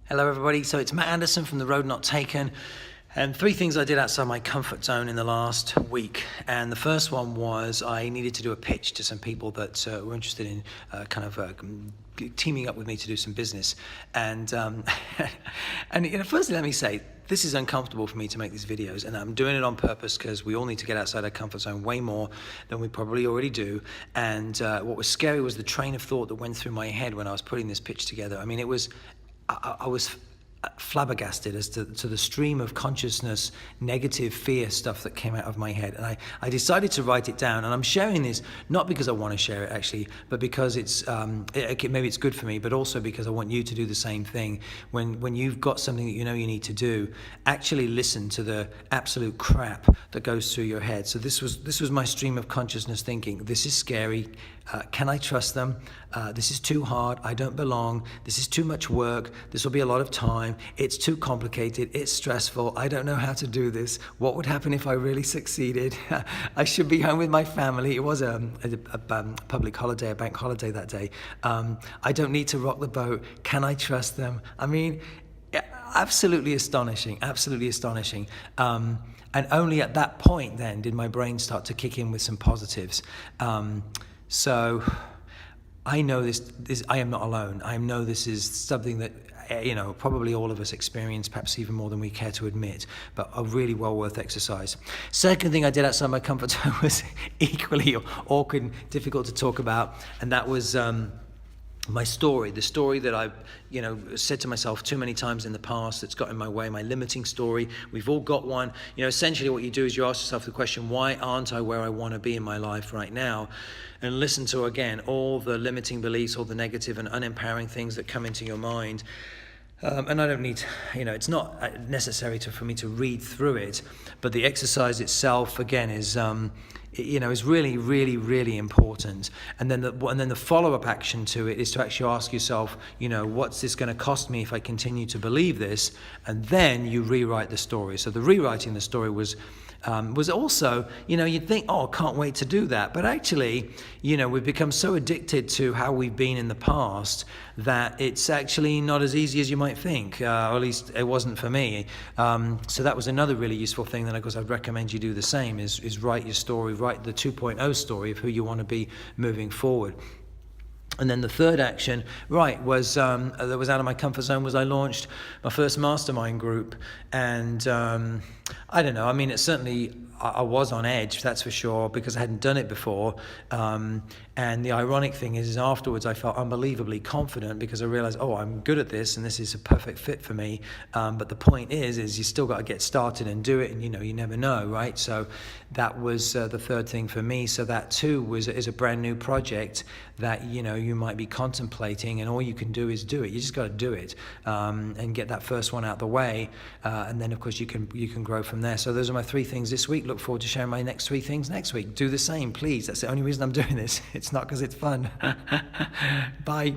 Hello everybody, so it's Matt Anderson from The Road Not Taken, and 3 things I did outside my comfort zone in the last week. And the first one was I needed to do a pitch to some people that were interested in teaming up with me to do some business. And firstly let me say, this is uncomfortable for me to make these videos, and I'm doing it on purpose because we all need to get outside our comfort zone way more than we probably already do. And what was scary was the train of thought that went through my head when I was putting this pitch together. I mean, I was flabbergasted as to the stream of consciousness, negative fear stuff that came out of my head. And I decided to write it down. And I'm sharing this not because I want to share it actually, but because it's maybe it's good for me, but also because I want you to do the same thing. When you've got something that you know you need to do, actually listen to the absolute crap that goes through your head. So this was my stream of consciousness thinking. This is scary. Can I trust them? This is too hard. I don't belong. This is too much work. This will be a lot of time. It's too complicated. It's stressful. I don't know how to do this. What would happen if I really succeeded? I should be home with my family. It was a public holiday, a bank holiday that day. I don't need to rock the boat. Can I trust them? I mean, absolutely astonishing, absolutely astonishing. And only at that point then did my brain start to kick in with some positives. So I know this I am not alone. I know this is something that probably all of us experience, perhaps even more than we care to admit, but a really well worth exercise. Second thing I did outside my comfort zone was equally awkward and difficult to talk about, and that was my story, the story that I've said to myself too many times in the past that's got in my way, my limiting story. We've all got one. Essentially what you do is you ask yourself the question, why aren't I where I want to be in my life right now? And listen to, again, all the limiting beliefs, all the negative and unempowering things that come into your mind. And I don't need, it's not necessary for me to read through it, but the exercise itself, again, is really, really, really important. And then the follow-up action to it is to actually ask yourself, what's this going to cost me if I continue to believe this? And then you rewrite the story. So the rewriting the story was also, you'd think, oh, I can't wait to do that. But actually, we've become so addicted to how we've been in the past that it's actually not as easy as you might think, or at least it wasn't for me. So that was another really useful thing that, of course, I'd recommend you do the same, is write your story, write the 2.0 story of who you want to be moving forward. And then the third action, was that was out of my comfort zone, was I launched my first mastermind group. And I don't know, I mean, it's certainly, I was on edge, that's for sure, because I hadn't done it before. And the ironic thing is afterwards I felt unbelievably confident because I realized, oh, I'm good at this and this is a perfect fit for me. But the point is you still got to get started and do it, and you never know, right? So that was the third thing for me. So that too is a brand new project that you might be contemplating, and all you can do is do it. You just got to do it and get that first one out the way, and then of course you can grow from there. So those are my 3 things this week. Look forward to sharing my next 3 things next week. Do the same, please. That's the only reason I'm doing this. It's not because it's fun. Bye.